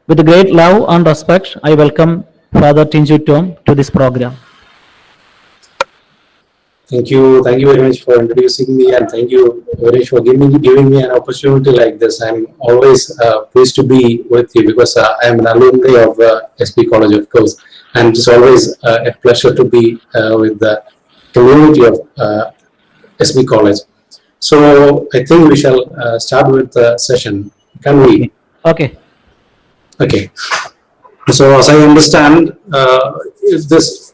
With great love and respect, I welcome Father Tinju to this program. Thank you very much for introducing me, and thank you very much for giving me an opportunity like this. I'm always pleased to be with you because I am an alumni of SP College, of course, and it's always a pleasure to be with the community of SP College. So I think we shall start with the session. Can we? Okay. Okay. So as I understand, this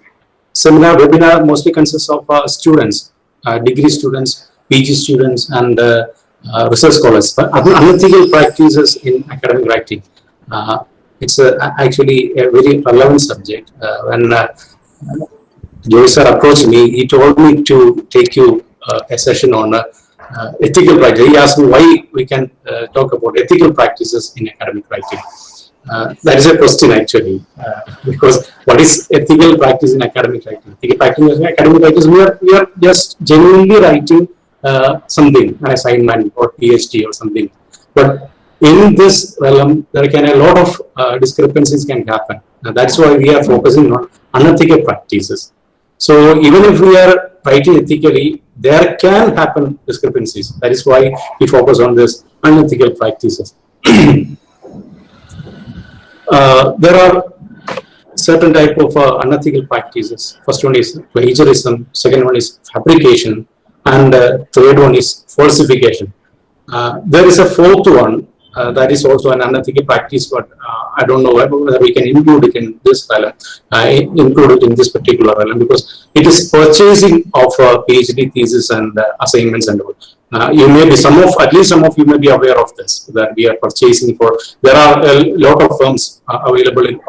seminar webinar mostly consists of students, degree students, PG students, and research scholars. But unethical practices in academic writing. It's actually a very relevant subject. When Joey sir approached me, he told me to take you a session on ethical practice. He asked me why we can talk about ethical practices in academic writing. That is a question actually, because what is ethical practice in academic writing? Ethical practice in academic writing, we are just genuinely writing something, an assignment or PhD or something. But in this realm, there can a lot of discrepancies can happen. That's why we are focusing on unethical practices. So even if we are writing ethically, there can happen discrepancies. That is why we focus on this unethical practices. There are certain type of unethical practices. First one is plagiarism, second one is fabrication, and third one is falsification. There is a fourth one that is also an unethical practice, but I don't know whether we can include it in this realm, include it in this particular realm, because it is purchasing of PhD thesis and assignments and all. You may be at least some of you may be aware of this, that we are purchasing for. There are a lot of firms available in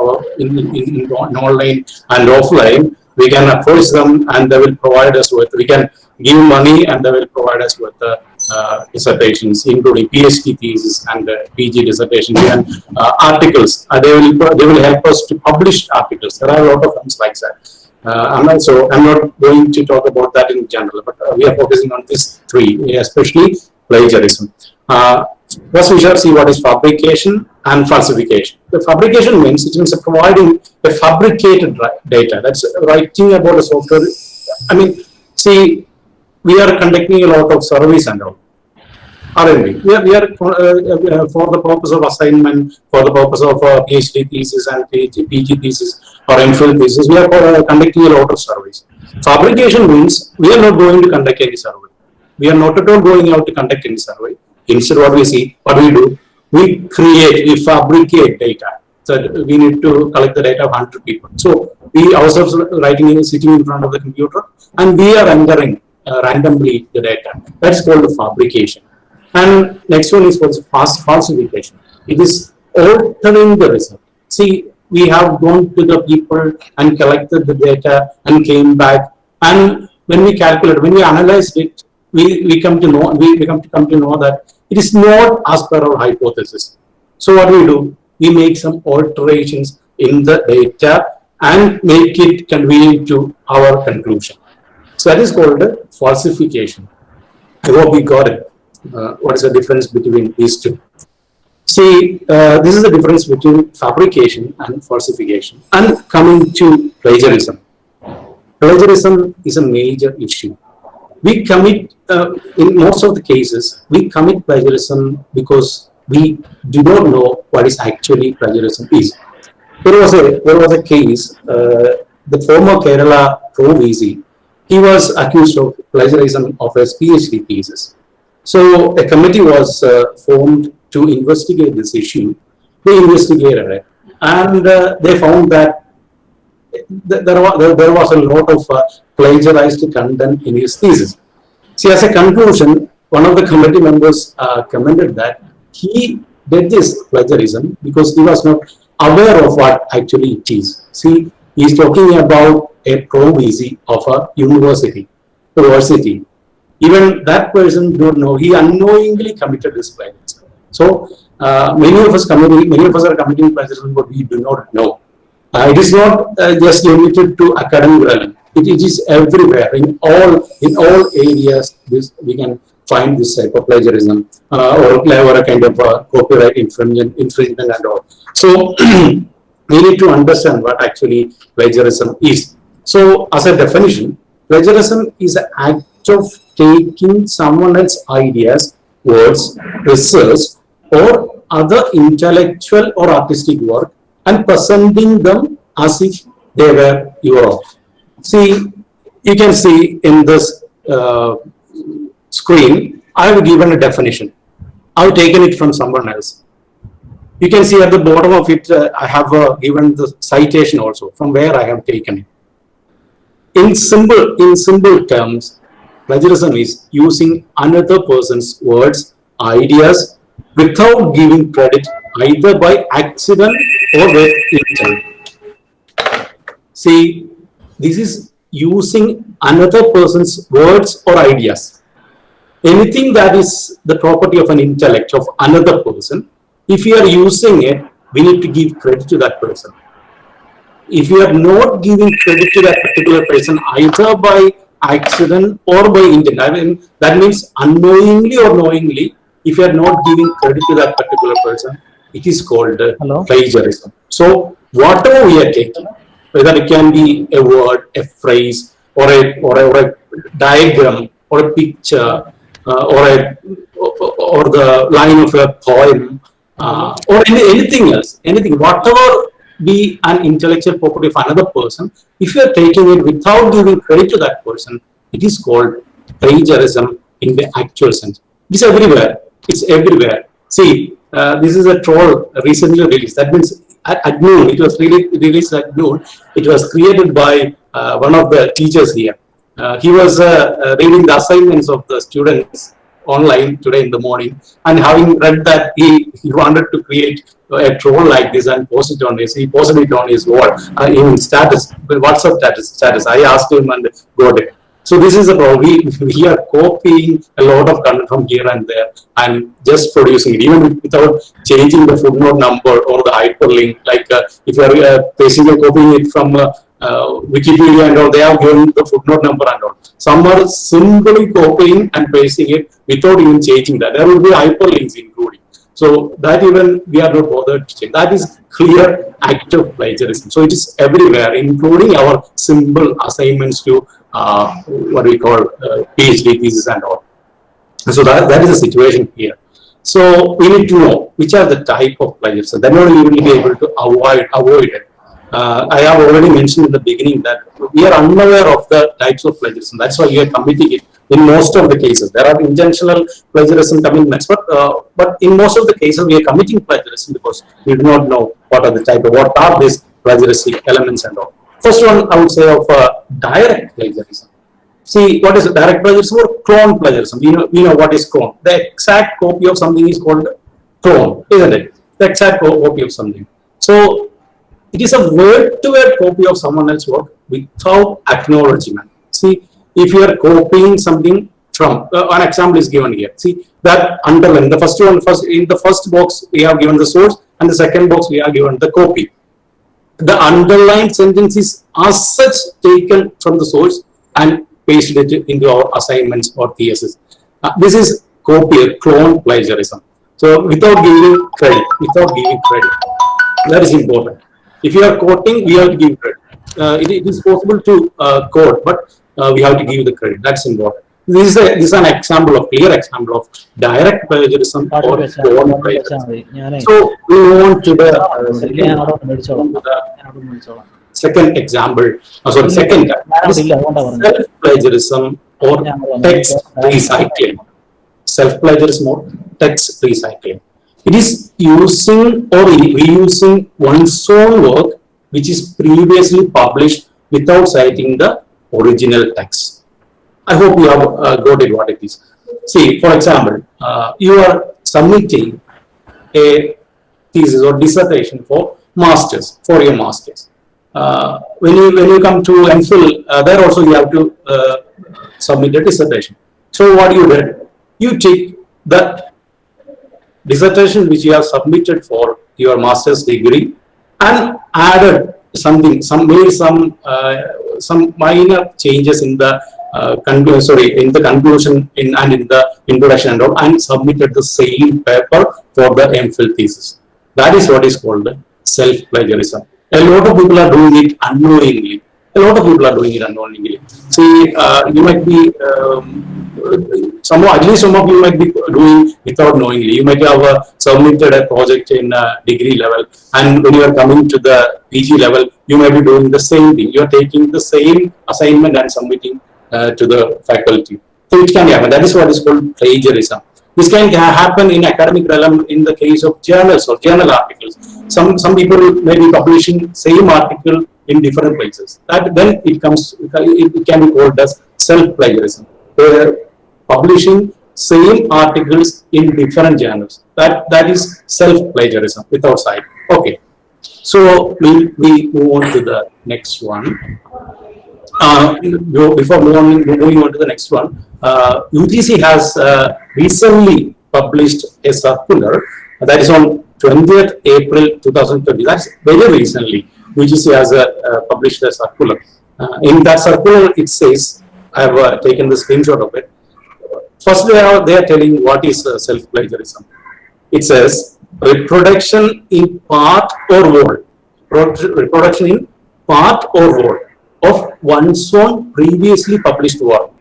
online and offline. We can approach them and they will provide us with. We can give money and they will provide us with dissertations, including PhD thesis and PG dissertations and articles. They will help us to publish articles. There are a lot of firms like that. I'm not going to talk about that in general, but we are focusing on these three, especially plagiarism. First, we shall see what is fabrication and falsification. The fabrication means providing a fabricated data. That's writing about a software. I mean, see, we are conducting a lot of surveys and all. Aren't we? We are for the purpose of assignment, for the purpose of PhD thesis and PG thesis or MPhil thesis, we are conducting a lot of surveys. Fabrication means we are not going to conduct any survey. We are not at all going out to conduct any survey. Instead, what we do, we fabricate data. So we need to collect the data of 100 people. So we ourselves sitting in front of the computer, and we are entering randomly the data. That's called fabrication. And next one is falsification. It is altering the result. See, we have gone to the people and collected the data and came back. And when we calculate, when we analyze it, we come to know that it is not as per our hypothesis. So what we do? We make some alterations in the data and make it convenient to our conclusion. So that is called falsification. I hope we got it. What is the difference between these two? See, this is the difference between fabrication and falsification. And coming to plagiarism. Plagiarism is a major issue. We commit, in most of the cases, we commit plagiarism because we do not know what is actually plagiarism is. There was a case, the former Kerala Pro VC, he was accused of plagiarism of his PhD thesis. So a committee was formed to investigate this issue. They investigated it, and they found that there was a lot of plagiarized content in his thesis. See, as a conclusion, one of the committee members commented that he did this plagiarism because he was not aware of what actually it is. See, he is talking about a pro VC of a university. Even that person don't know. He unknowingly committed this plagiarism. So many of us are committing plagiarism, but we do not know. It is not just limited to academic realm. It is everywhere in all areas. We can find this type of plagiarism or a kind of copyright infringement and all. So we need to understand what actually plagiarism is. So as a definition, plagiarism is an act of taking someone else's ideas, words, research, or other intellectual or artistic work and presenting them as if they were your own. See, you can see in this screen, I have given a definition. I have taken it from someone else. You can see at the bottom of it, I have given the citation also from where I have taken it. In simple terms, plagiarism is using another person's words, ideas, without giving credit either by accident or with intent. See, this is using another person's words or ideas. Anything that is the property of an intellect of another person, if you are using it, we need to give credit to that person. If you are not giving credit to that particular person either by accident or by intent, I mean, that means unknowingly or knowingly, if you are not giving credit to that particular person, it is called plagiarism. So whatever we are taking, whether it can be a word, a phrase, or a diagram, or a picture, or the line of a poem, or anything else, whatever be an intellectual property of another person, if you are taking it without giving credit to that person, it is called plagiarism in the actual sense. It's everywhere. It's everywhere. See, this is a troll recently released. That means at noon, it was released at noon. It was created by one of the teachers here. He was reading the assignments of the students online today in the morning, and having read that, he wanted to create a troll like this and post it on his. He posted it on his wall, even status, WhatsApp status. I asked him and got it. So this is a problem. We are copying a lot of content from here and there and just producing it, even without changing the footnote number or the hyperlink. Like if you are basically copying it from Wikipedia and all, they have given the footnote number and all. Some are simply copying and pasting it without even changing that. There will be hyperlinks including. So that even we are not bothered to change. That is clear act of plagiarism. So it is everywhere, including our simple assignments to what we call PhD thesis and all. So that is the situation here. So we need to know which are the type of plagiarism. Then only we will be able to avoid it. I have already mentioned in the beginning that we are unaware of the types of plagiarism. That's why we are committing it in most of the cases. There are intentional plagiarism coming next, but in most of the cases we are committing plagiarism because we do not know what are the type of, what are these plagiaristic elements and all. First one I would say of direct plagiarism. See, what is direct plagiarism or clone plagiarism? We know what is clone. The exact copy of something is called clone, isn't it? The exact copy of something. So it is a word-to-word copy of someone else's work without acknowledgement. See, if you are copying something from, an example is given here. See, that underline, the first one, in the first box we have given the source, and the second box we have given the copy. The underlined sentence is as such taken from the source and pasted it into our assignments or thesis. This is copy, clone plagiarism. So without giving credit, that is important. If you are quoting, we have to give credit. It is possible to quote, but we have to give the credit. That's important. This is an example of clear example of direct plagiarism or clone plagiarism. So we move on to the second example. Second self-plagiarism or text recycling. Self-plagiarism or text recycling. It is using or reusing one's own work which is previously published without citing the original text. I hope you have got it what it is. See, for example, you are submitting a thesis or dissertation for masters, for your masters. When you come to MPhil, there also you have to submit a dissertation. So what you did, you take the dissertation which you have submitted for your master's degree and added something, some minor changes in the in the conclusion and in the introduction and all, and submitted the same paper for the MPhil thesis. That is what is called self-plagiarism. A lot of people are doing it unknowingly. See, you might be, at least some of you might be doing without knowingly. You might have submitted a project in degree level, and when you are coming to the PG level, you might be doing the same thing. You are taking the same assignment and submitting to the faculty. So it can happen. That is what is called plagiarism. This can happen in academic realm in the case of journals or journal articles. Some people may be publishing same article in different places. Then it can be called as self-plagiarism. Where publishing same articles in different journals. That is self-plagiarism without side. Okay. So we move on to the next one. Before moving on to the next one, UGC has recently published a circular that is on 20th April 2020. That's very recently. UGC has published a circular. In that circular, it says, I have taken the screenshot of it. First, they are telling what is self-plagiarism. It says reproduction in part or whole. Reproduction in part or whole of one's own previously published work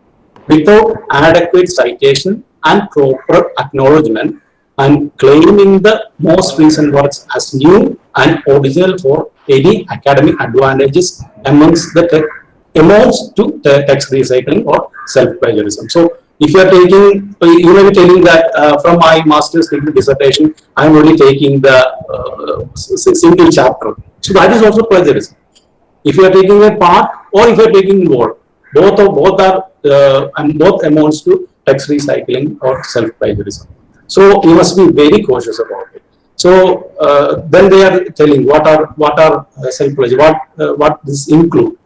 without adequate citation and proper acknowledgement, and claiming the most recent works as new and original for any academic advantages amounts to text recycling or self-plagiarism. So, if you are taking, you may be telling that from my master's degree dissertation, I am only taking the single chapter. So that is also plagiarism. If you are taking a part or if you are taking more, both are and both amounts to text recycling or self-plagiarism. So you must be very cautious about it. So then they are telling what are self-plagiarism, what this include.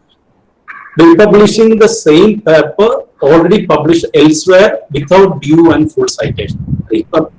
Republishing the same paper already published elsewhere without due and full citation.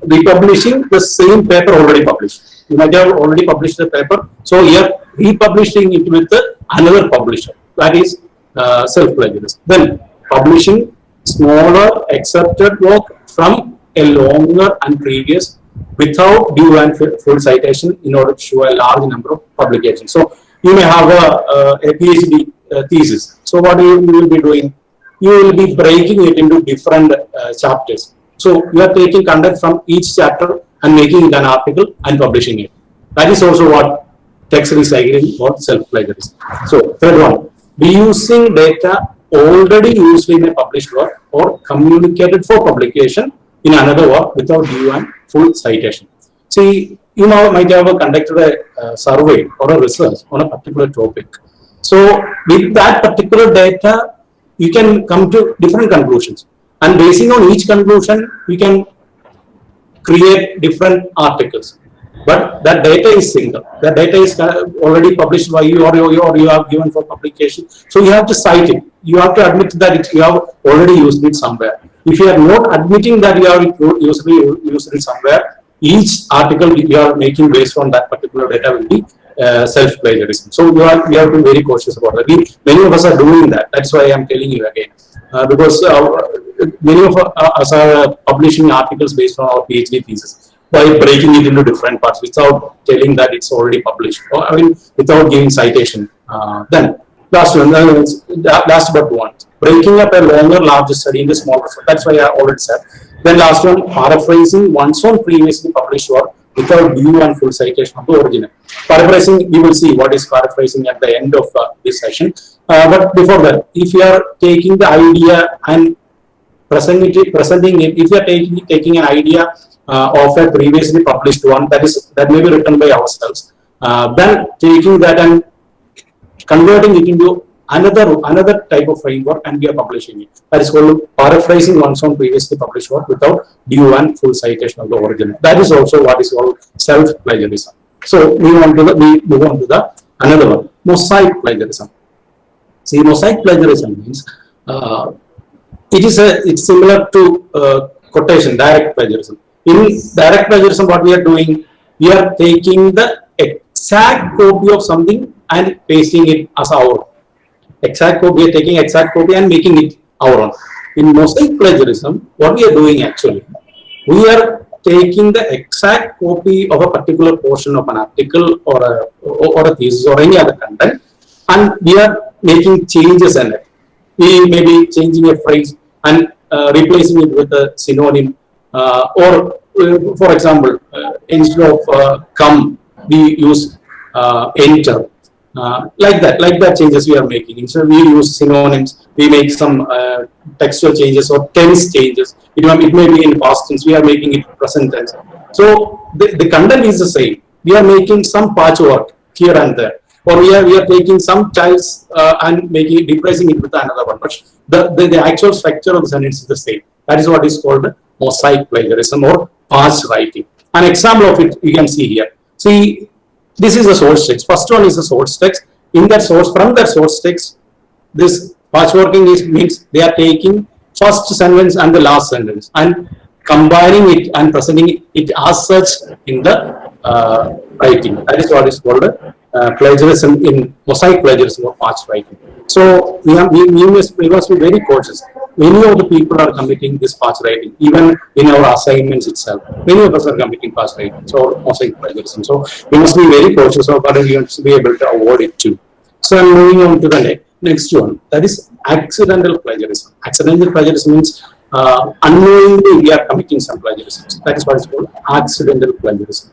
Republishing the same paper already published. You might have already published the paper, so you are republishing it with another publisher. That is self-plagiarism. Then publishing smaller accepted work from a longer and previous without due and full citation in order to show a large number of publications. So you may have a PhD thesis. So what you will be doing? You will be breaking it into different chapters. So you are taking content from each chapter and making it an article and publishing it. That is also what text recycling or self-plagiarism. So third one, reusing data already used in a published work or communicated for publication in another work without due and full citation. See, you now might have conducted a survey or a research on a particular topic. So with that particular data, you can come to different conclusions. And basing on each conclusion, we can create different articles. But that data is single. That data is already published by you or you have given for publication. So you have to cite it. You have to admit that you have already used it somewhere. If you are not admitting that you have used it somewhere, each article you are making based on that particular data will be self-plagiarism. So you have to be very cautious about that. Many of us are doing that. That's why I am telling you again. Because many of us are publishing articles based on our PhD thesis by breaking it into different parts without telling that it's already published, or without giving citation. Then last but one, breaking up a longer, larger study into smaller. So that's why I already said. Then last one, paraphrasing one's own previously published work without due and full citation of the original. Paraphrasing, we will see what is paraphrasing at the end of this session. But before that, if you are taking the idea and presenting it, if you are taking an idea of a previously published one that may be written by ourselves, then taking that and converting it into another type of framework and we are publishing it. That is called paraphrasing one's own previously published work without due and full citation of the original. That is also what is called self-plagiarism. So we move on to the another one, mosaic plagiarism. See, mosaic plagiarism means it's similar to quotation, direct plagiarism. In direct plagiarism, what we are doing, we are taking the exact copy of something and pasting it as our exact copy. We are taking exact copy and making it our own. In mosaic plagiarism, what we are doing actually, we are taking the exact copy of a particular portion of an article or a thesis or any other content, and we are making changes in it. We may be changing a phrase and replacing it with a synonym, for example, instead of come, we use enter. Like that changes we are making. Instead we use synonyms, we make some textual changes or tense changes. It may be in past tense, we are making it present tense. So the content is the same. We are making some patchwork here and there, or we are taking some tiles and replacing it with another one. But the actual structure of the sentence is the same. That is what is called mosaic plagiarism or patch writing. An example of it you can see here. See, this is the source text. First one is the source text. From that source text, this patchworking means they are taking first sentence and the last sentence and combining it and presenting it as such in the writing. That is what is called plagiarism in mosaic plagiarism or patch writing. So we must be very cautious. Many of the people are committing this patch writing, even in our assignments itself. Many of us are committing patch writing or mosaic plagiarism. So we must be very cautious of it, and we must be able to avoid it too. So I'm moving on to the next one. That is accidental plagiarism. Accidental plagiarism means unknowingly we are committing some plagiarism. That is what is called accidental plagiarism.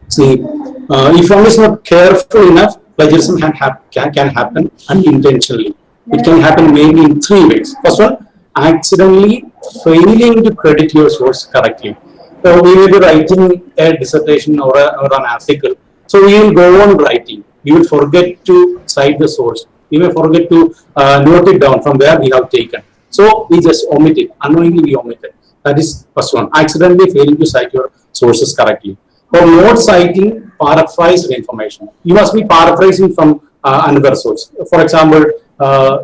See, if one is not careful enough, plagiarism can happen unintentionally. It can happen mainly in three ways. First one, accidentally failing to credit your source correctly. So we may be writing a dissertation or an article. So we will go on writing. We will forget to cite the source. We may forget to note it down from where we have taken. So we just omit it. Unknowingly we omit it. That is first one. Accidentally failing to cite your sources correctly. For not citing paraphrased information, you must be paraphrasing from another source. For example,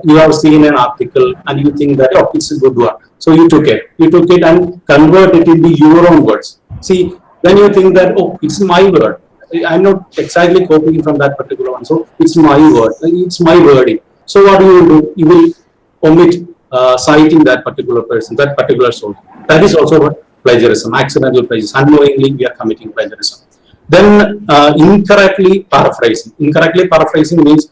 you have seen an article and you think that, oh, it's a good one. So you took it and convert it into your own words. See, then you think that, oh, it's my word. I'm not exactly copying from that particular one. So it's my word. It's my wording. So what you will do? You will omit citing that particular person, that particular source. That is also what plagiarism, accidental plagiarism. Unknowingly we are committing plagiarism. Then incorrectly paraphrasing. Incorrectly paraphrasing means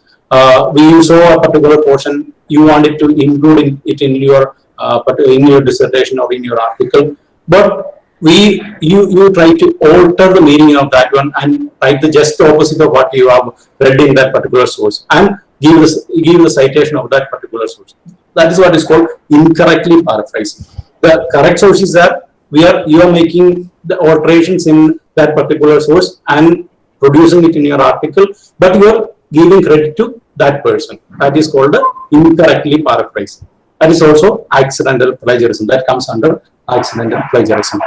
we saw a particular portion, you wanted to include it in your dissertation or in your article, but you try to alter the meaning of that one and write the just opposite of what you have read in that particular source and give the citation of that particular source. That is what is called incorrectly paraphrasing. The correct source is that you are making the alterations in that particular source and producing it in your article, but you are giving credit to that person. That is called incorrectly paraphrasing. That is also accidental plagiarism. That comes under accidental plagiarism.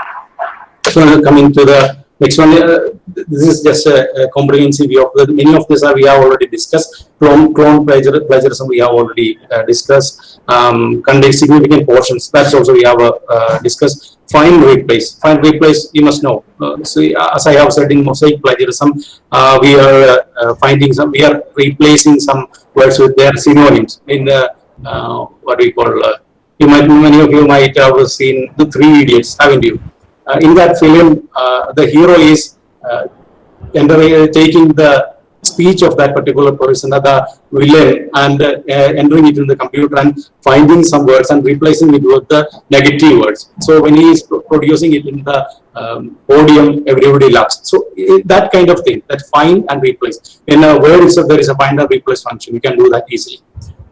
So coming to the next one, this is just a comprehensive view of many of these we have already discussed. Clone plagiarism we have already discussed. Contains significant portions. That's also we have discussed. Find replace. Find replace. You must know. So as I have said in mosaic plagiarism, we are we are replacing some words with their synonyms in the what we call. Many of you might have seen the Three Idiots, haven't you? In that film, the hero is taking the speech of that particular person, the villain, and entering it in the computer and finding some words and replacing it with the negative words. So when he is producing it in the podium, everybody laughs. So that kind of thing, that find and replace. In a word itself, there is a find and replace function. You can do that easily.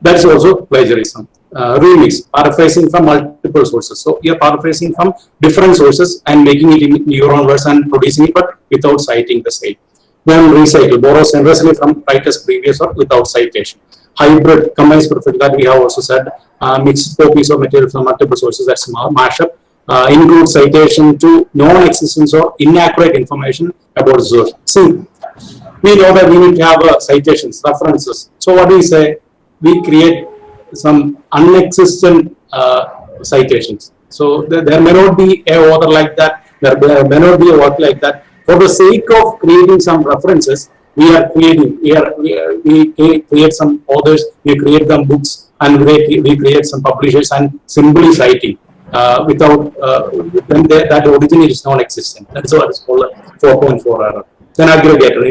That is also plagiarism. Remix, paraphrasing from multiple sources. So you are paraphrasing from different sources and making it in your own words and producing it, but without citing the same. Then recycle, borrow generously from writer's previous or without citation. Hybrid, combines perfect, that we have also said. Mixed copies of material from multiple sources, that's mashup. Include citation to non-existence or inaccurate information about the source. See, we know that we need to have citations, references. So what do we say? We create some unexistent citations. So there may not be a author like that, there may not be a work like that. For the sake of creating some references, we create some authors, we create some books, and we create some publishers and simply citing without when that original is non-existent. That's what is called a 4.4 error. Then aggregator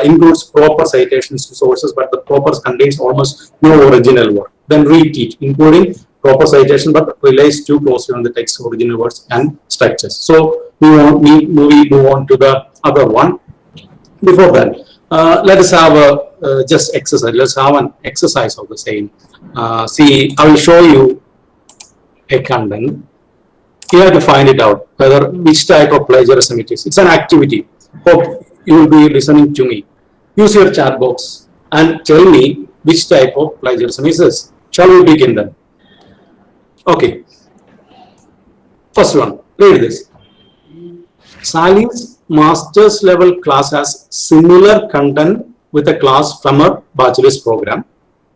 includes proper citations to sources, but the proper contains almost no original work. Then reteach, including proper citation, but relies too closely on the text, original words, and structures. So we move on to the other one. Before that, let us have a just exercise. Let's have an exercise of the same. See, I will show you a content. You have to find it out whether which type of plagiarism it is. It's an activity. Hope you will be listening to me. Use your chat box and tell me which type of plagiarism is this. Shall we begin then? Okay. First one, read this. Sally's master's level class has similar content with a class from her bachelor's program,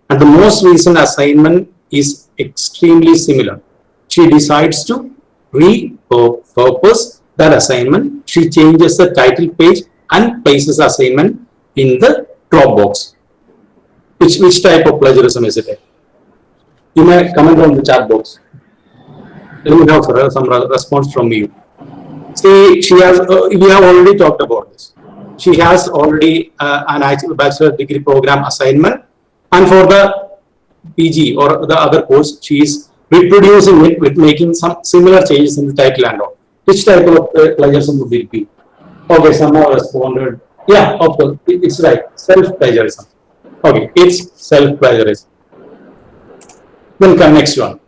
and the most recent assignment is extremely similar. She decides to repurpose that assignment. She changes the title page and places the assignment in the Dropbox. Which type of plagiarism is it? You may comment on the chat box. Let me have some response from you. See, she has. We have already talked about this. She has already an actual bachelor degree program assignment, and for the PG or the other course, she is reproducing it with making some similar changes in the title and all. Which type of plagiarism would it be? Okay, someone responded. Yeah, of course, it's right. Self-plagiarism. Okay, it's self-plagiarism. Then come next one.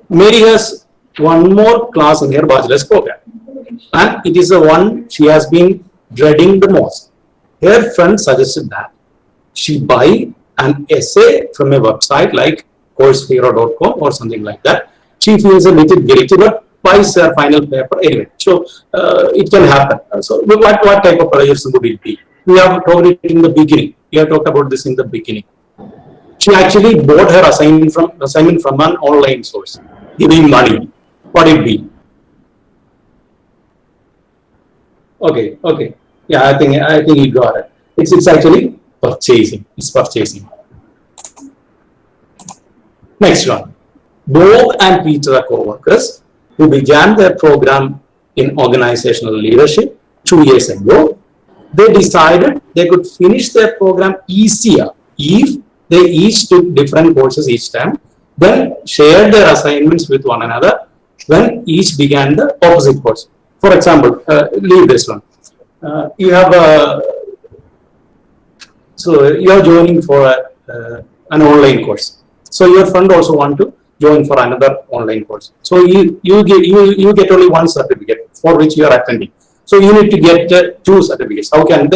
Mary has one more class in her bachelor's program, and it is the one she has been dreading the most. Her friend suggested that she buy an essay from a website like coursehero.com or something like that. She feels a little guilty, but buys her final paper anyway. So it can happen. So what type of plagiarism would it be? We have talked it in the beginning. We have talked about this in the beginning. She actually bought her assignment from an online source, giving money. What would it be? Okay. Yeah, I think you got it. It's actually purchasing. It's purchasing. Next one. Bob and Peter are co-workers who began their program in organizational leadership 2 years ago. They decided they could finish their program easier if they each took different courses each time, then shared their assignments with one another when each began the opposite course. For example, leave this one. You are joining for an online course. So your friend also want to join for another online course. So you get only one certificate for which you are attending. So you need to get 2 certificates. How can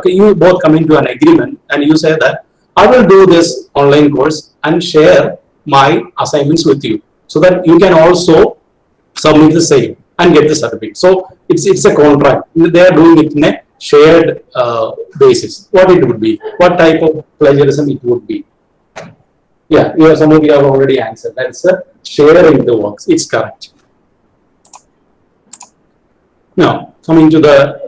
you both come into an agreement and you say that I will do this online course and share my assignments with you, so that you can also submit the same and get the certificate. So it's a contract. They are doing it in a shared basis. What it would be? What type of plagiarism it would be? Yeah, some of you have already answered. That's a sharing the works. It's correct. Now, coming to the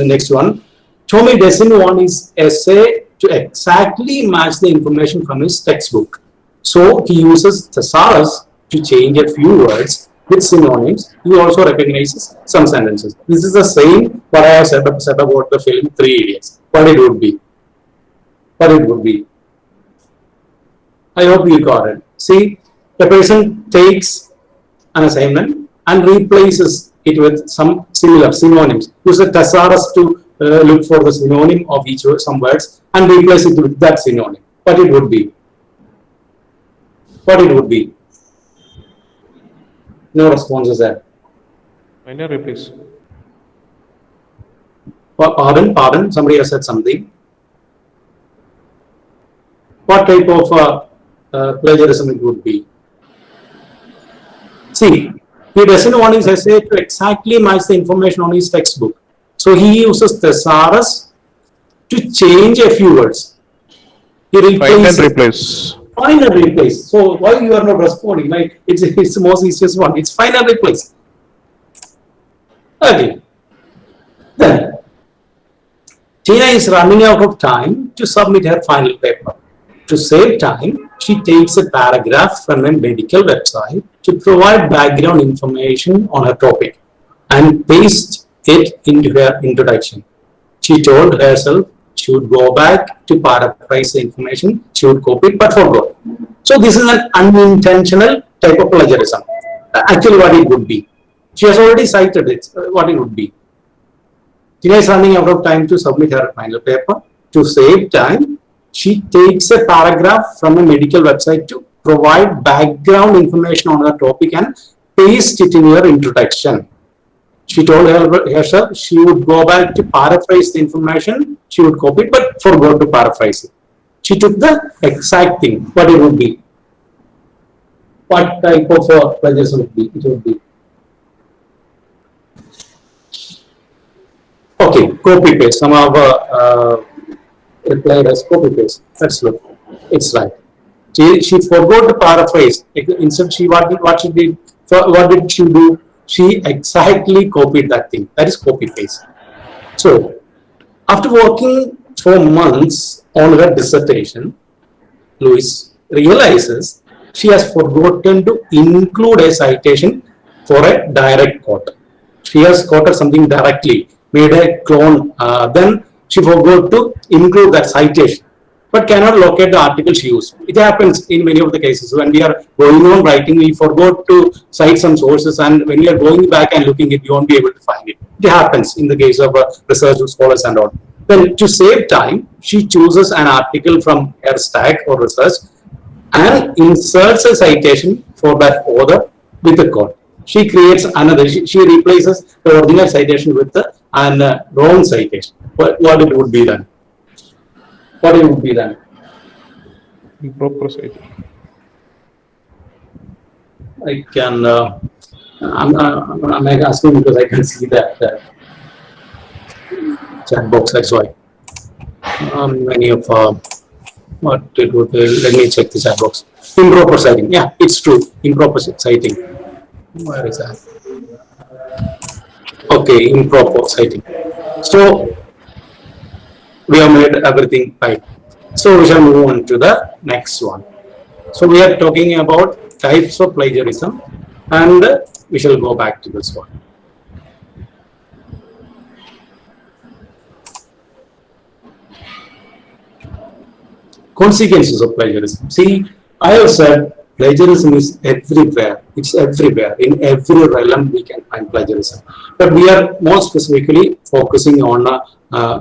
next one. Tommy doesn't want his essay to exactly match the information from his textbook. So he uses thesaurus to change a few words with synonyms. He also recognizes some sentences. This is the same what I have said about the film 3 Idiots. What it would be? What it would be? I hope you got it. See, the person takes an assignment and replaces it with some similar synonyms. Use a thesaurus to look for the synonym of each word, some words, and replace it with that synonym. What it would be? What it would be? No responses there. Minor replace. Pardon. Somebody has said something. What type of plagiarism it would be? See, he doesn't want his essay to exactly match the information on his textbook. So he uses thesaurus to change a few words. He replaces. Final replace. So why you are not responding? Like it's the most easiest one. It's final replace. Okay. Then Tina is running out of time to submit her final paper. to save time, she takes a paragraph from a medical website to provide background information on her topic and paste it into her introduction. She told herself she would go back to paraphrase the information, she would copy it, but forgot. So this is an unintentional type of plagiarism. Actually, what it would be. She has already cited it, what it would be. Tina is running out of time to submit her final paper. To save time, she takes a paragraph from a medical website to provide background information on her topic and paste it in her introduction. She told herself she would go back to paraphrase the information, she would copy it, but forgot to paraphrase it. She took the exact thing, what it would be. What type of plagiarism would be? It would be. Okay, copy paste. Some of replied as copy paste. Let's look. It's right. She forgot to paraphrase. Instead, what did she do? She exactly copied that thing. That is copy paste. So, after working for months on her dissertation, Louise realizes she has forgotten to include a citation for a direct quote. She has quoted something directly, made a clone, then she forgot to include that citation, but cannot locate the article she used. It happens in many of the cases when we are going on writing, we forgot to cite some sources, and when we are going back and looking at it, you won't be able to find it. It happens in the case of research scholars and all. Then to save time, she chooses an article from her stack or research and inserts a citation for that author with a quote. She creates another, she replaces the original citation with the wrong citation. What it would be then? What it would be then? Improper citation. I can, I'm asking because I can see that chat box, that's why. Many of, what it would be, let me check the chat box. Improper citing, yeah, it's true, improper citing. Where is that? Okay, improper citing. So, we have made everything right. So, we shall move on to the next one. So, we are talking about types of plagiarism, and we shall go back to this one. Consequences of plagiarism. See, I have said plagiarism is everywhere. It's everywhere. In every realm we can find plagiarism. But we are more specifically focusing on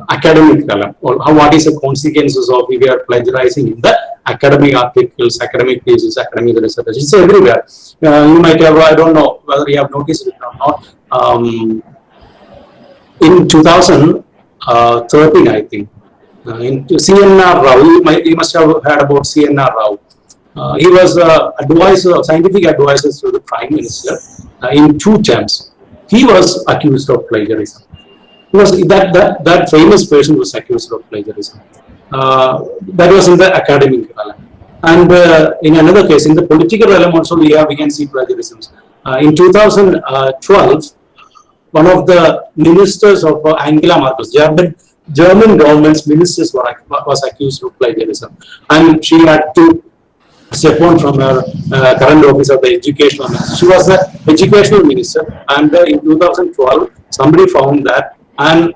academic realm, or what is the consequences of if we are plagiarizing in the academic articles, academic pieces, academic research. It's everywhere. You might have, I don't know whether you have noticed it or not. In 2013, I think, in C.N.R. Rao, you must have heard about C.N.R. Rao. He was advisor, scientific advisor to the Prime Minister in 2 terms. He was accused of plagiarism. He was, that famous person was accused of plagiarism. That was in the academic realm. And in another case, in the political realm also, we can see plagiarisms. In 2012, one of the ministers of Angela Merkel, German government's ministers was accused of plagiarism, and she had to step on from her current office of the educational minister. She was the educational minister, and in 2012, somebody found that a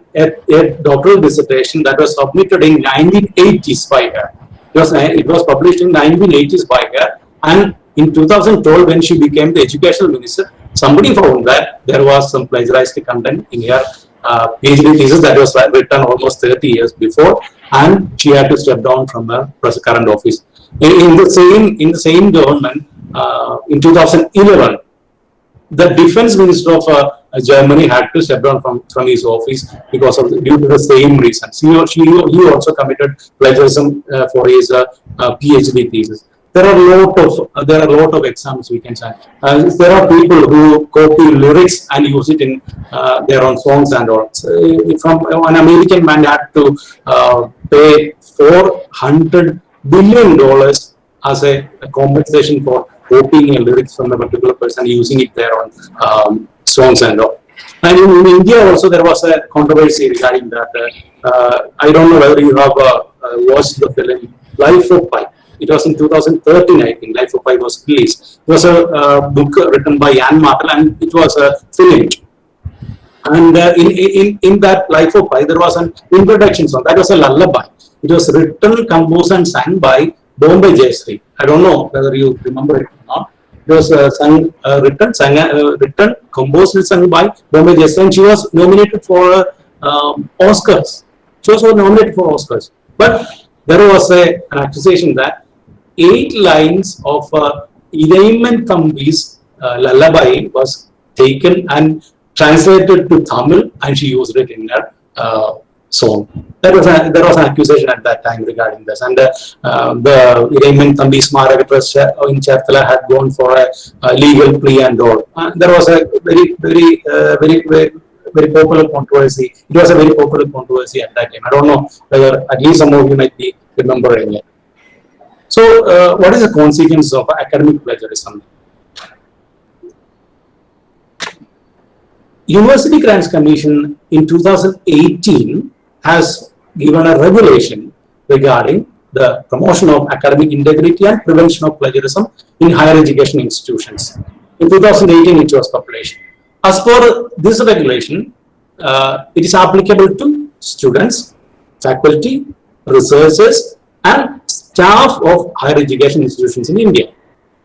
doctoral dissertation that was submitted in 1980s by her. It was published in 1980s by her, and in 2012, when she became the educational minister, somebody found that there was some plagiarized content in her PhD thesis that was written almost 30 years before, and she had to step down from her current office. In the same government, in 2011, the defense minister of Germany had to step down from his office because of due to the same reasons. He also committed plagiarism for his PhD thesis. There are a lot of examples we can say. There are people who copy lyrics and use it in their own songs and all. So, an American man had to pay $400 billion as a compensation for copying a lyrics from a particular person, using it there on songs and all. And in India also there was a controversy regarding that. I don't know whether you have watched the film Life of Pi. It was in 2013, I think. Life of Pi was released. It was a book written by Jan Martel, and it was filmed. And in that Life of Pi, there was an introduction song. That was a lullaby. It was written, composed, and sung by Bombay Jayashree. I don't know whether you remember it or not. It was written, composed, and sung by Bombay Jayashree, and she was nominated for Oscars. She was nominated for Oscars. But there was an accusation that 8 lines of Idaiman Thambi's lullaby was taken and translated to Tamil, and she used it in her song. There was an accusation at that time regarding this, and the Idaiman Thambi Smaraka Trust in Cherthala had gone for a legal plea and all. There was a very popular controversy. It was a very popular controversy at that time. I don't know whether at least some of you might be remembering it. So, what is the consequence of academic plagiarism? University Grants Commission in 2018 has given a regulation regarding the promotion of academic integrity and prevention of plagiarism in higher education institutions. In 2018, it was published. As per this regulation, it is applicable to students, faculty, researchers, and staff of higher education institutions in India.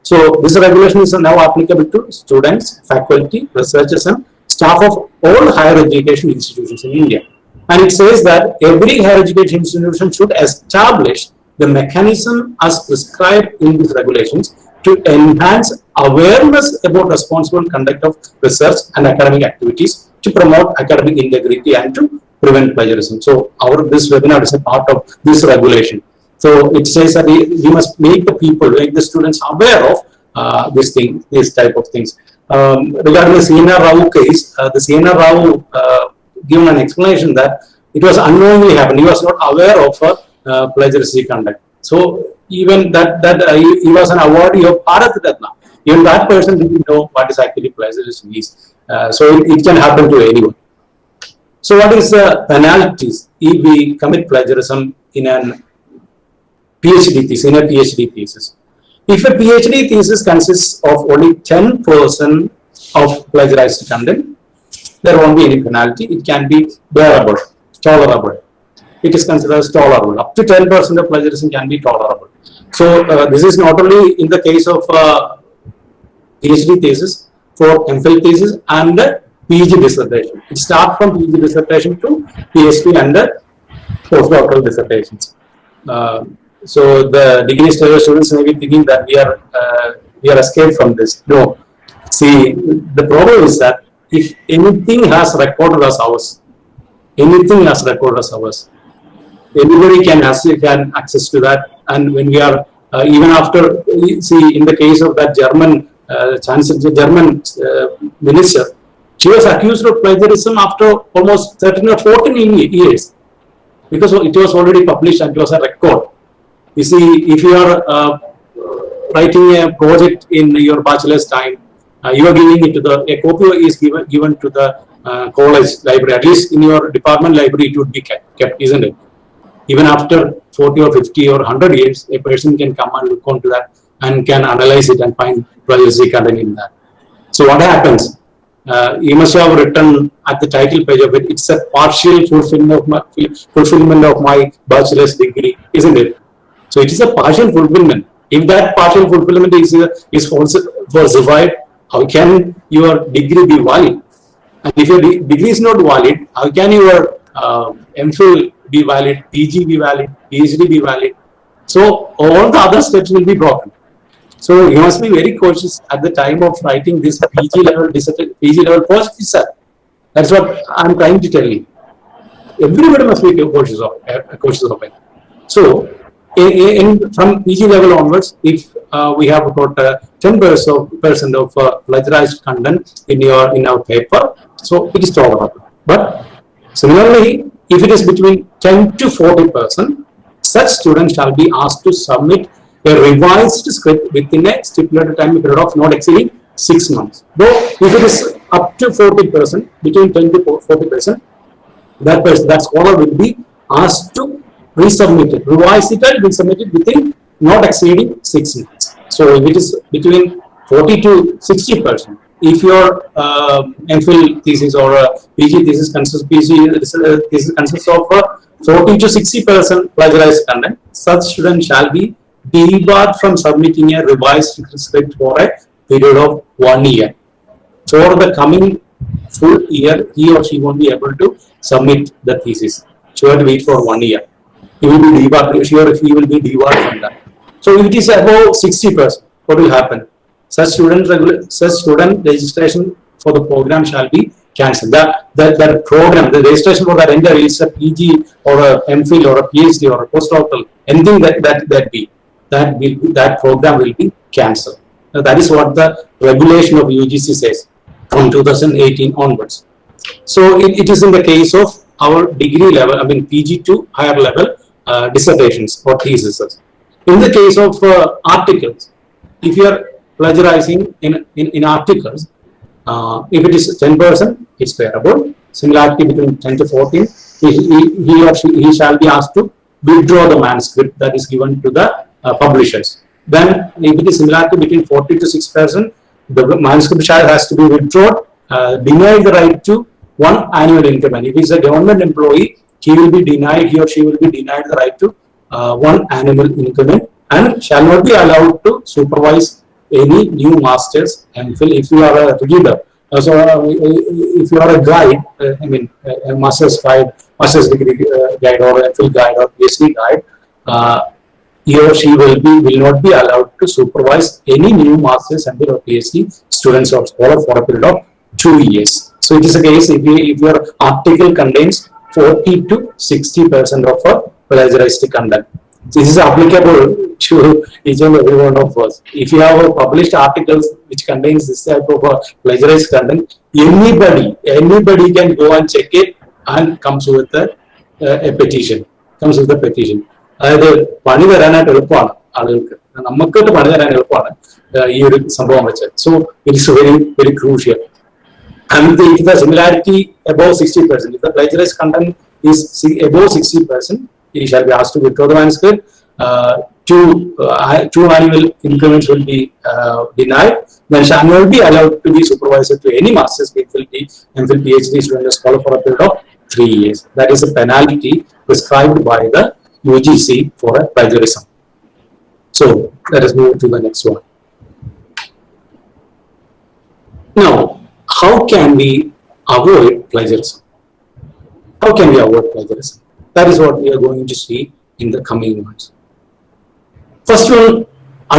So, this regulation is now applicable to students, faculty, researchers, and staff of all higher education institutions in India. And it says that every higher education institution should establish the mechanism as prescribed in these regulations to enhance awareness about responsible conduct of research and academic activities to promote academic integrity and to prevent plagiarism. So, this webinar is a part of this regulation. So, it says that we must make the people, make the students aware of these type of things. Regarding the C.N.R. Rao case, the C.N.R. Rao given an explanation that it was unknowingly happened. He was not aware of plagiaristic conduct. So even that he was an awardee of Bharat Ratna. Even that person didn't know what is actually plagiarism is. So it can happen to anyone. So what is the penalties if we commit plagiarism in a PhD thesis? If a PhD thesis consists of only 10% of plagiarized content, there won't be any penalty. It can be bearable, tolerable. It is considered as tolerable. Up to 10% of plagiarism can be tolerable. So this is not only in the case of PhD thesis, for MPhil thesis and PG dissertation. It starts from PG dissertation to PhD and postdoctoral dissertations. So the degree students may be thinking that we are escaped from this. No. See, the problem is that if anything has recorded as ours, anybody can access to that. And when we are even after, see, in the case of that German German minister, she was accused of plagiarism after almost 13 or 14 years because it was already published and it was a record. You see, if you are writing a project in your bachelor's time, you are giving it to a copy is given to the college library. At least in your department library, it would be kept, isn't it? Even after 40 or 50 or 100 years, a person can come and look onto that and can analyze it and find plagiarism content in that. So what happens? You must have written at the title page of it, it's a partial fulfillment of my bachelor's degree, isn't it? So it is a partial fulfillment. If that partial fulfillment is falsified, how can your degree be valid? And if your degree is not valid, how can your MPhil be valid, PG be valid, PhD be valid? So all the other steps will be broken. So you must be very cautious at the time of writing this PG level project itself. That's what I'm trying to tell you. Everybody must be cautious of it. So from PG level onwards, if we have about 10% of plagiarized content in our paper, so it is tolerable. But similarly, if it is between 10 to 40%, such students shall be asked to submit a revised script within a stipulated time period of not exceeding 6 months. Though if it is up to 40%, between 10 to 40%, that scholar will be asked to resubmit it, revise it and resubmit it within not exceeding 6 months. So if it is between 40 to 60%, if your MPhil thesis or PG thesis consists of 40 to 60% plagiarized content, such student shall be debarred from submitting a revised script for a period of 1 year. For the coming full year, he or she won't be able to submit the thesis. She will have to wait for 1 year. He will be debarred. She or he will be debarred from that. So if it is above 60%, what will happen? Such student registration for the program shall be cancelled. That program, the registration for that entire is a PG or a MPhil or a PhD or a postdoctoral, anything that program will be cancelled. That is what the regulation of UGC says from 2018 onwards. So it is in the case of our degree level, I mean PG to higher level dissertations or theses. In the case of articles, if you are plagiarizing in articles, if it is 10%, it's bearable. Similarity between 10 to 14, he or he shall be asked to withdraw the manuscript that is given to the publishers. Then, if it is similarity between 40 to 6%, the manuscript has to be withdrawn, denied the right to 1 annual increment. If he is a government employee, he or she will be denied the right to 1 annual increment and shall not be allowed to supervise any new masters MPhil if you are a reader. So if you are a guide, I mean a master's guide, master's degree guide or a MPhil guide or PhD guide, he or she will not be allowed to supervise any new master's MPhil or PhD students or scholar for a period of 2 years. So it is a case if your article contains 40 to 60% of a plagiaristic content. This is applicable to each and every one of us. If you have published articles which contains this type of plagiarized content, anybody can go and check it and comes with a petition. അതായത് പണി തരാനായിട്ട് എളുപ്പമാണ് ആളുകൾക്ക്, നമുക്കിട്ട് പണി തരാൻ എളുപ്പമാണ് ഈ ഒരു സംഭവം വെച്ച്. So it's very crucial. And if the similarity above 60%, if the plagiarized content is above 60%, he shall be asked to withdraw the manuscript. Two annual increments will be denied. Then shall not be allowed to be supervisor to any master's, MPhil, PhD student or scholar for a period of 3 years. That is a penalty prescribed by the UGC for a plagiarism. So let us move to the next one. Now, how can we avoid plagiarism? How can we avoid plagiarism? That is what we are going to see in the coming months. First one,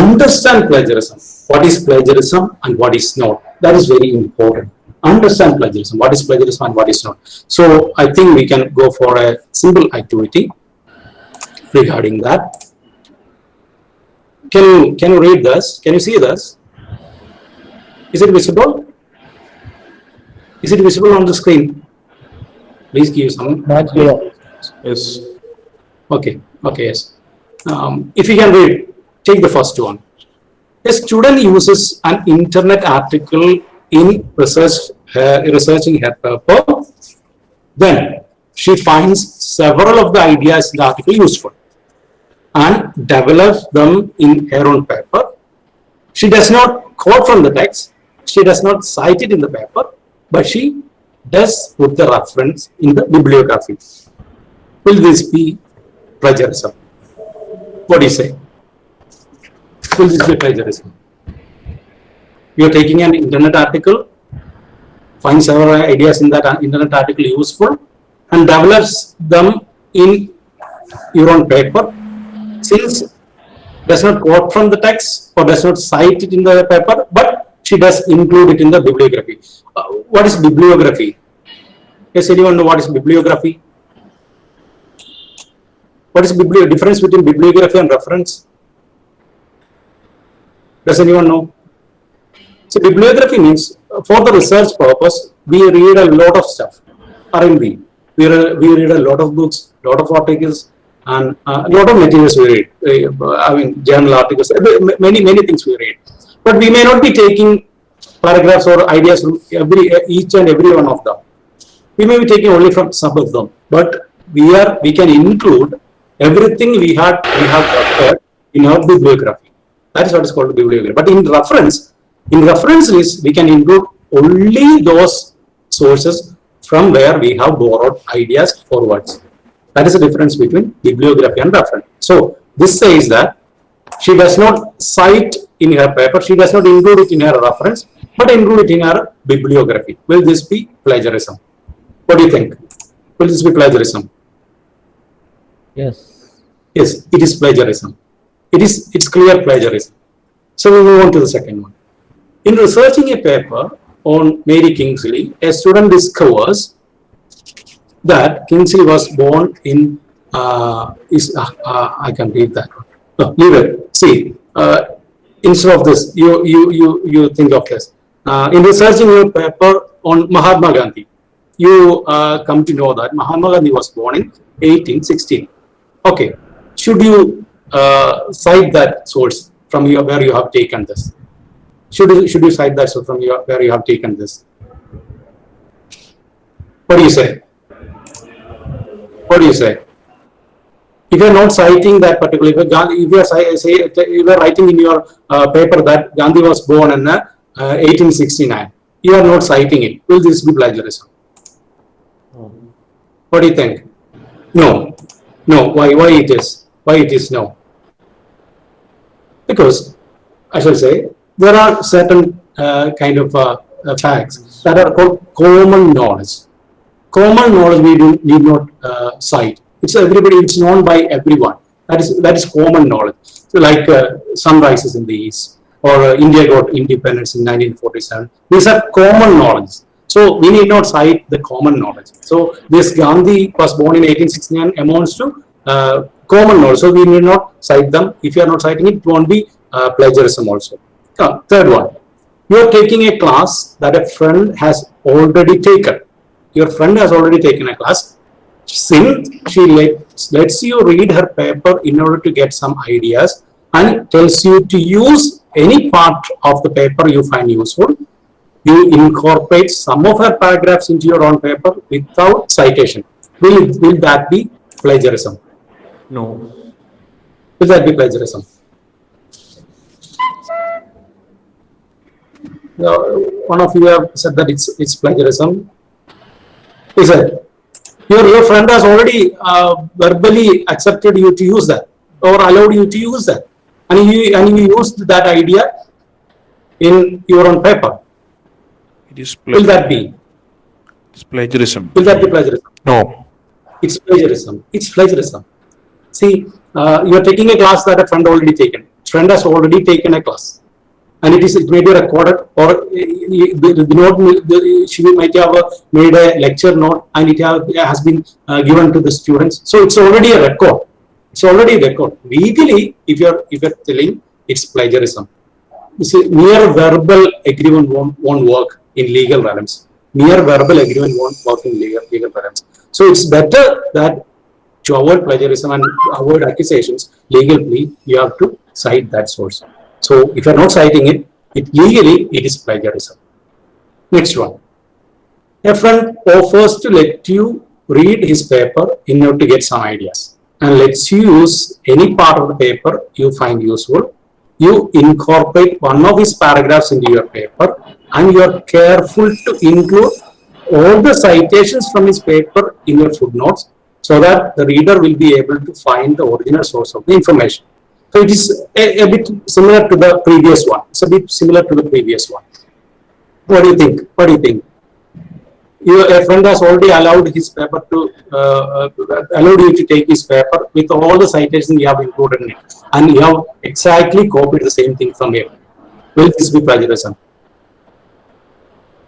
understand plagiarism. What is plagiarism and what is not? That is very important. Understand plagiarism. What is plagiarism and what is not? So I think we can go for a simple activity regarding that. Can you read this? Can you see this? Is it visible? Is it visible on the screen? Please give some. Not clear. Yes. Okay, yes. If you can read, take the first one. A student uses an internet article in researching her paper. Then she finds several of the ideas in the article useful and develops them in her own paper. She does not quote from the text. She does not cite it in the paper, but she does put the reference in the bibliography. Will this be plagiarism? What do you say? Will this be plagiarism? You are taking an internet article, find several ideas in that internet article useful, and develops them in your own paper. Since does not quote from the text or does not cite it in the paper, but she does include it in the bibliography. What is bibliography? Does anyone know what is bibliography? What is difference between bibliography and reference? Does anyone know? So bibliography means for the research purpose, we read a lot of stuff, aren't we? We read a lot of books, lot of articles, and a lot of materials we read. I mean, journal articles, many things we read. But we may not be taking paragraphs or ideas from each and every one of them. We may be taking only from some of them. But we can include everything we have covered in our bibliography. That is what is called bibliography. But in reference list, we can include only those sources from where we have borrowed ideas or words. That is the difference between bibliography and reference. So this says that she does not cite in her paper, she does not include it in her reference, but include it in her bibliography. Will this be plagiarism? What do you think? Will this be plagiarism? Yes. Yes, it is plagiarism. It's clear plagiarism. So we move on to the second one. In researching a paper on Mary Kingsley, a student discovers that Kingsley was born in I can read that one. No, leave it. See, instead of this, you think of this. In researching a paper on Mahatma Gandhi, you come to know that Mahatma Gandhi was born in 1816. Okay, should you cite that source from where you have taken this? Should you cite that source from where you have taken this? What do you say? What do you say? If you are not citing that particular, if you are writing in your paper that Gandhi was born in 1869, you are not citing it. Will this be plagiarism? What do you think? No. No. Why it is? Why it is no? Because, I shall say, there are certain kind of facts that are called common knowledge. Common knowledge we need not cite. It's known by everyone. That is common knowledge. So like sun rises in the east, or India got independence in 1947. These are common knowledge. So we need not cite the common knowledge. So this Gandhi was born in 1869 amounts to common knowledge. So we need not cite them. If you are not citing it, it won't be plagiarism also. Third one, you are taking a class that a friend has already taken. Your friend has already taken a class. Since she lets you read her paper in order to get some ideas and tells you to use any part of the paper you find useful, you incorporate some of her paragraphs into your own paper without citation. Will that be plagiarism? No. Will that be plagiarism? One of you have said that it's plagiarism. Is it? Your friend has already verbally accepted you to use that or allowed you to use that, and you used that idea in your own paper. It is Will that be? It's plagiarism. Will that be plagiarism? No. It's plagiarism. It's plagiarism. See, you are taking a class that a friend already taken. Friend has already taken a class, and it may be recorded, or she might have made a lecture note, and it has been given to the students. So it's already a record. It's already a record. Legally, if you're telling, it's plagiarism. You see, mere verbal agreement won't work in legal realms. Mere verbal agreement won't work in legal realms. So it's better that to avoid plagiarism and avoid accusations legally, you have to cite that source. So if you are not citing it, legally it is plagiarism. Next one. A friend offers to let you read his paper in order to get some ideas, and lets you use any part of the paper you find useful. You incorporate one of his paragraphs into your paper, and you are careful to include all the citations from his paper in your footnotes, so that the reader will be able to find the original source of the information. So it is a bit similar to the previous one. It's a bit similar to the previous one. What do you think? What do you think? A friend has already allowed his paper to allowed you to take his paper with all the citations you have included in it, and you have exactly copied the same thing from him. Will this be plagiarism?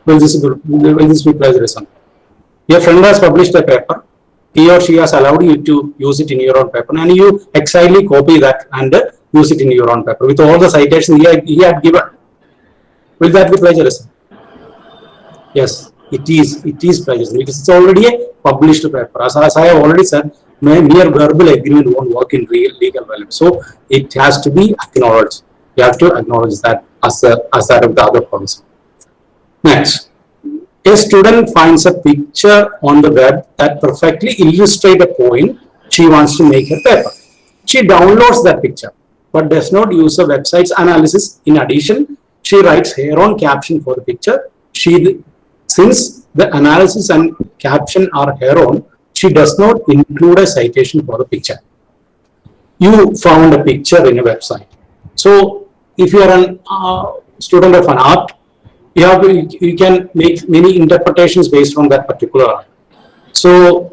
Will this be plagiarism? Your friend has published a paper. He or she has allowed you to use it in your own paper, and you exactly copy that and use it in your own paper with all the citations he had given. Will that be plagiarism? Yes, it is plagiarism, because it's already a published paper. As I have already said, mere verbal agreement won't work in legal realm. So it has to be acknowledged. You have to acknowledge that as that of the other person. Next. A student finds a picture on the web that perfectly illustrates a point she wants to make her paper. She downloads that picture. but does not use the website's analysis. In addition, she writes her own caption for the picture. Since the analysis and caption are her own, she does not include a citation for the picture. You found a picture in a website. So if you are a student of an art, you can make many interpretations based on that particular art. So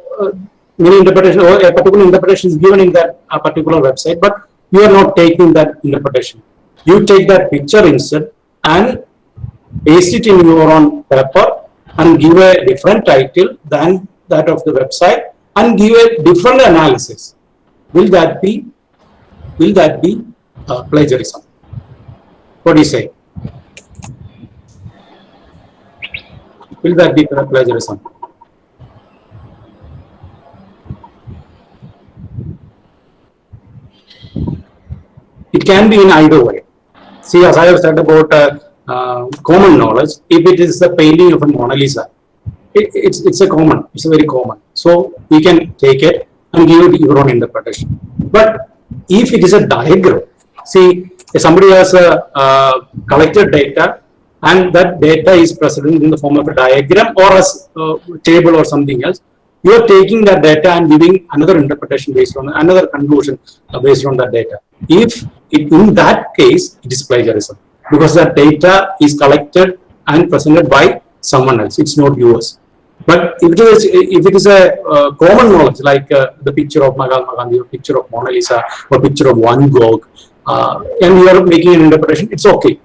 many interpretations, or a particular interpretation is given in that particular website, but you are not taking that interpretation. You take that picture instead and paste it in your own paper and give a different title than that of the website and give a different analysis. Will that be plagiarism? What do you say? Will that be plagiarism? It can be in either way. See, as I have said about common knowledge, if it is the painting of a Mona Lisa, it's a very common. So we can take it and give it your own interpretation. But if it is a diagram, see, if somebody has collected data and that data is presented in the form of a diagram or a table or something else, you are taking that data and giving another interpretation based on another conclusion based on that data. In that case, it is plagiarism, because that data is collected and presented by someone else. It's not yours. But if it is a common knowledge, like the picture of Mahatma Gandhi, or picture of Mona Lisa, or picture of Van Gogh, and you are making an interpretation, it's okay.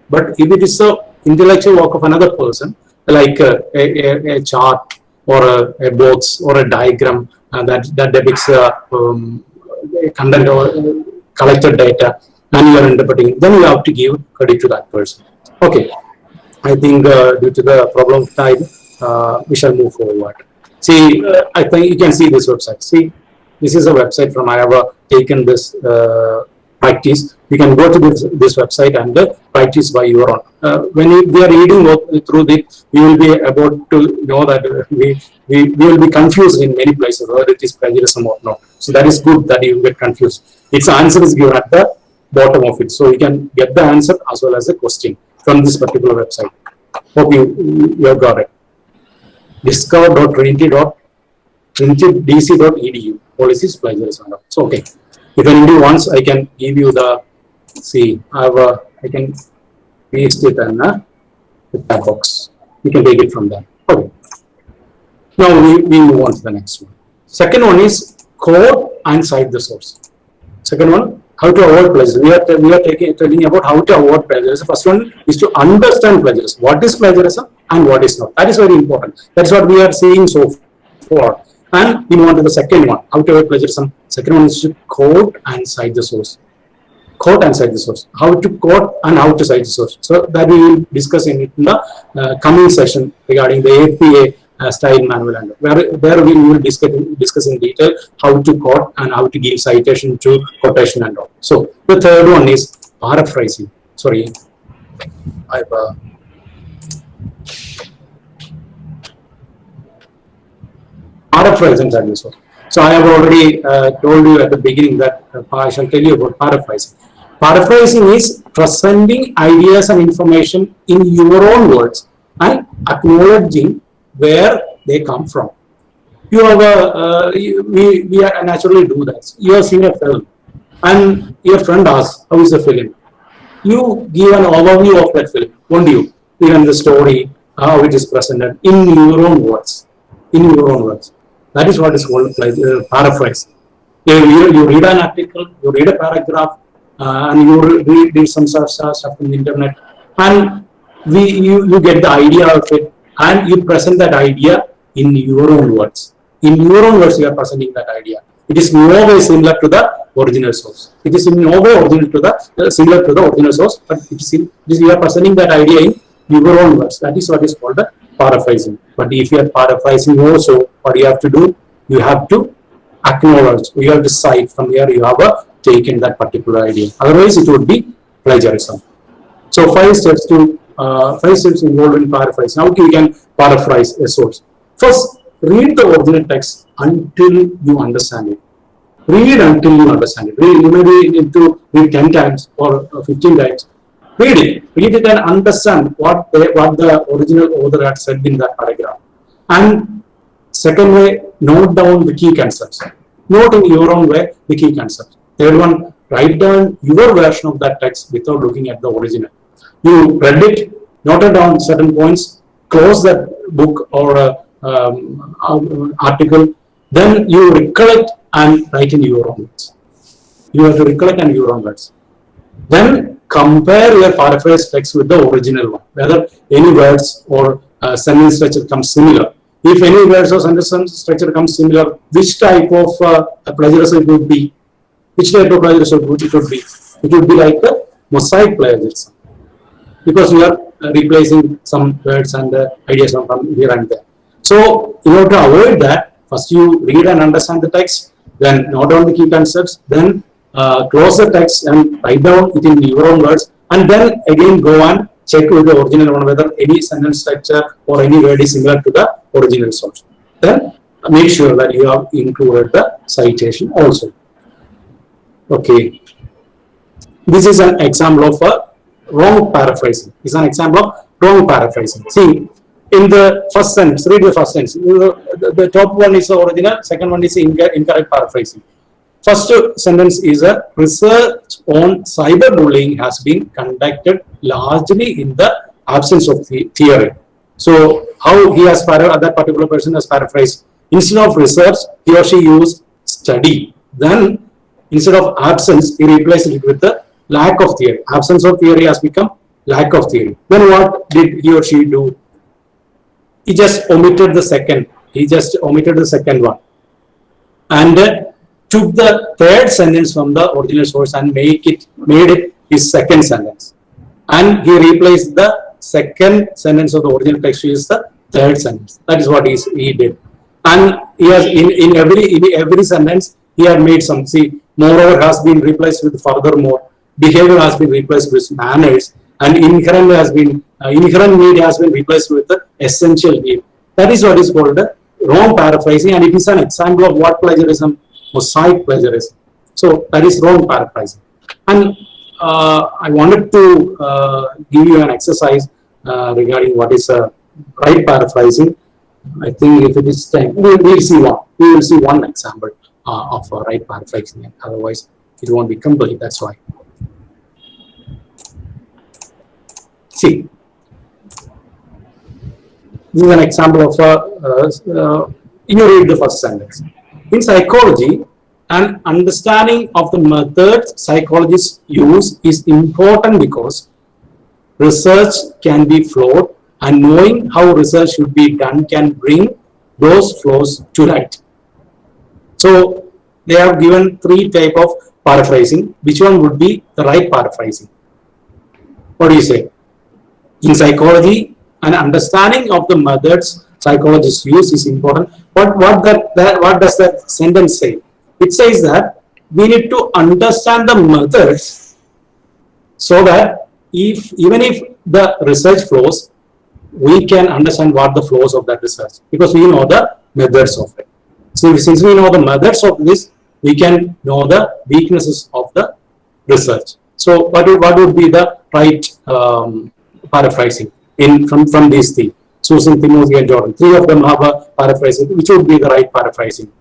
But if it is an intellectual work of another person, like a chart or a box or a diagram that depicts content or collected data, and you are interpreting, then you have to give credit to that person. Okay, I think due to the problem of time, we shall move forward. See, I think you can see this website. See, this is a website from I have taken this practice. You can go to this website and practice by your own. When we are reading through this, we will be about to know that we will be confused in many places whether it is plagiarism or not. So that is good that you get confused. Its answer is given at the bottom of it, so you can get the answer as well as the question from this particular website. Hope you have got it. discover.trinity.dc.edu policies plagiarism. So okay, if anybody wants, I can give you the I can paste it in the chat box. You can take it from there. Okay. Now we move on to the next one. Second one is quote and cite the source. Second one, how to avoid plagiarism. We are telling about how to avoid plagiarism. First one is to understand plagiarism. What is plagiarism and what is not? That is very important. That's what we are seeing so far. And we move on to the second one, how to avoid plagiarism. Second one is to quote and cite the source. Quote and cite the source. How to quote and how to cite the source. So that we will discuss in the coming session regarding the APA style manual, and where we will discuss in detail how to quote and how to give citation to quotation and all. So the third one is paraphrasing. Sorry, I've paraphrase and cite the source. So I have already told you at the beginning that I shall tell you about paraphrasing. Paraphrasing is presenting ideas and information in your own words and acknowledging where they come from. You have we naturally do that. You have seen a film and your friend asks, how is the film? You give an overview of that film, won't you? Even the story, how it is presented in your own words. In your own words. That is what is called paraphrase. You read an article, you read a paragraph, and you read some stuff in the internet, and you get the idea of it, and you present that idea in your own words. In your own words, you are presenting that idea. It is no way similar to the original source. It is in no way similar to the original source, but you are presenting that idea in your own words. That is what is called the paraphrasing. But if you are paraphrasing also, what you have to do, you have to acknowledge, you have to cite from where you have taken that particular idea. Otherwise, it would be plagiarism. So 5 steps involved in paraphrasing. How you can paraphrase a source? First, read the original text until you understand it. Read until you understand it. Read, you maybe need to read 10 times or 15 times. Read it and understand what the original author had said in that paragraph. And second way, note down the key concepts. Note in your own way the key concepts. Third one, write down your version of that text without looking at the original. You read it, noted down certain points, close that book or article, then you recollect and write in your own words. You have to recollect in your own words. Then compare your paraphrase text with the original one, whether any words or sentence structure comes similar. If any words or sentence structure comes similar, which type of plagiarism it would be? Which type of plagiarism it would be? It would be like a mosaic plagiarism, because you are replacing some words and ideas from here and there. So, in order to avoid that, first you read and understand the text, then note down the key concepts, then close the text and write down it in your own words, and then again go and check with the original one whether any sentence structure or any word is similar to the original source. Then make sure that you have included the citation also. Okay. This is an example of a wrong paraphrasing. It's an example of wrong paraphrasing. See, in the first sentence, read the first sentence. The top one is the original, second one is incorrect paraphrasing. First sentence is a research on cyberbullying has been conducted largely in the absence of the theory. So, how he has that particular person has paraphrased. Instead of research, he or she used study. Then, instead of absence, he replaced it with the lack of theory. Absence of theory has become lack of theory. Then what did he or she do? He just omitted the second. He just omitted the second one. And took the third sentence from the original source and made it his second sentence. And he replaced the second sentence of the original text with the third sentence. That is what he did. And he has in every sentence he had made some. See, moreover has been replaced with furthermore. Behavior has been replaced with manners, and inherent need has been replaced with the essential need. That is what is called the wrong paraphrasing, and it is an example of what plagiarism? Mosaic plagiarism. So that is wrong paraphrasing. And I wanted to give you an exercise regarding what is right paraphrasing. I think if it is time, we will see one. We will see one example of right paraphrasing. Otherwise, it won't be complete. That's why. See, this is an example of you read the first sentence. In psychology, an understanding of the methods psychologists use is important because research can be flawed, and knowing how research should be done can bring those flaws to light. So, they have given three types of paraphrasing. Which one would be the right paraphrasing? What do you say? In psychology, an understanding of the methods psychologists use is important. What does that sentence say? It says that we need to understand the methods so that even if the research flows, we can understand what the flows of that research, because we know the methods of it. So since we know the methods of this, we can know the weaknesses of the research. So what would be the right paraphrasing from these three? Susan, Timothy, and Jordan. Three of them have a paraphrasing. Which would be the right paraphrasing?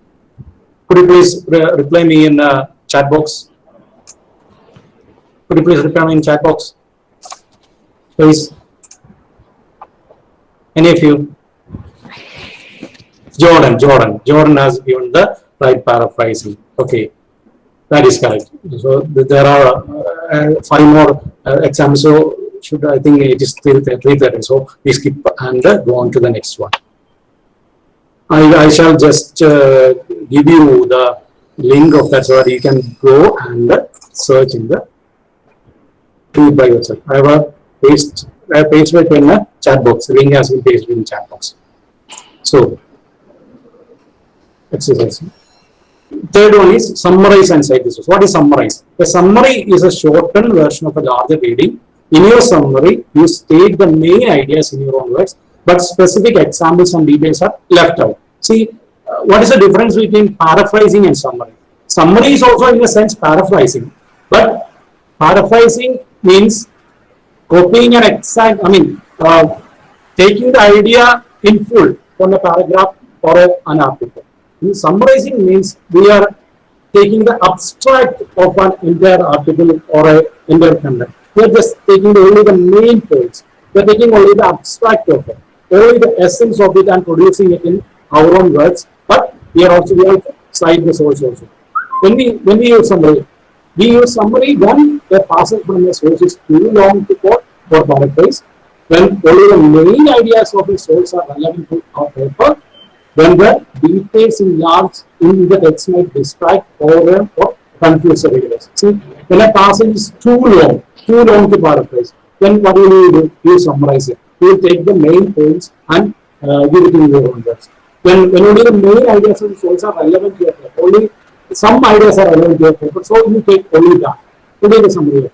Could you please reply me in chat box? Could you please reply me in chat box? Please. Any of you? Jordan has given the right paraphrasing. Okay, that is correct. So there are 5 more examples. So I think it is 3:30. So we skip and go on to the next one. I shall just give you the link of that so that you can go and search in the read by yourself. I have pasted it in the chat box. The link has been pasted in the chat box. So, exercise. Third one is summarize and cite this. What is summarize? The summary is a shortened version of a larger reading. In your summary, you state the main ideas in your own words, but specific examples and details are left out. See, what is the difference between paraphrasing and summary? Summary is also in a sense paraphrasing, but paraphrasing means copying an exact, taking the idea in full from a paragraph or an article. In summarizing means we are taking the abstract of an entire article or an entire content. We are just taking only the main points. We are taking only the abstract of it, only the essence of it, and producing it in our own words. But we have to cite the source also. When we use summary, when the passage from a source is too long to quote or paraphrase, when only the main ideas of the source are relevant to our paper, when the details in large in the text might distract, overwhelm, or confuse the readers. See, when a passage is too long to paraphrase, then what will you do? You summarize it. You will take the main points and give it in your own words. When only the main ideas of the source are relevant to your paper, only some ideas are relevant to your paper, so you take only that. You take the summary of that.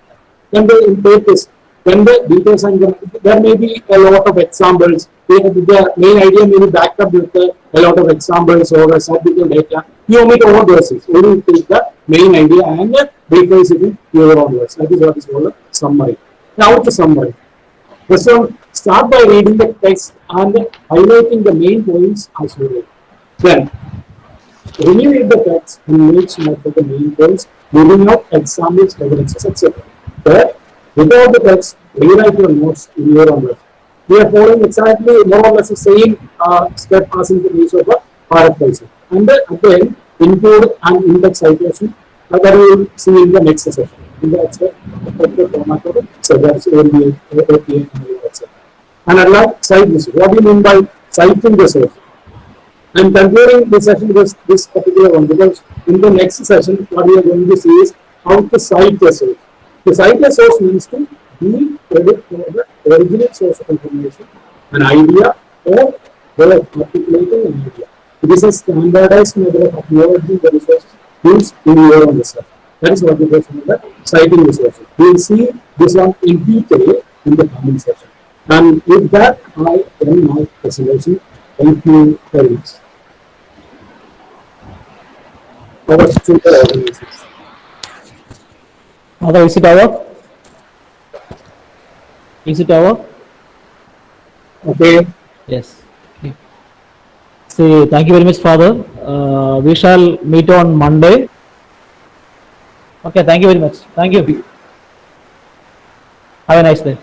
Then the take this. When the details and there may be a lot of examples. The main idea may be backed up with a lot of examples or a statistical data. You omit all those things. Only take the main idea and rephrase it in your own words. That is what is called a summary. Now to summary. So start by reading the text and highlighting the main points as you read. Then reread the text and make note of the main points, leaving out examples, evidences, etc. Third, without the text, rewrite your notes in your own words. We are following exactly more or less the same step as in the case of a paraphrasing. And then again, include an index citation that we will see in the next session. In the format of it, so that's ODA, OPA, etc. And I'd like cite this. What do you mean by citing the source? I'm concluding this session with this particular one because in the next session, what we are going to see is how to cite the source. To cite the source means to be credit for the original source of information, an idea, or articulating an idea. It is a standardized method of acknowledging the resources used in your own research. That is what we call the citing resources. We will see this one in detail in the coming session. And with that, I end my presentation. Thank you very much. Our future organizations. Father, is it over? Is it over? Okay. Yes. Okay. So, thank you very much, Father. We shall meet on Monday. Okay, thank you very much. Thank you. Have a nice day.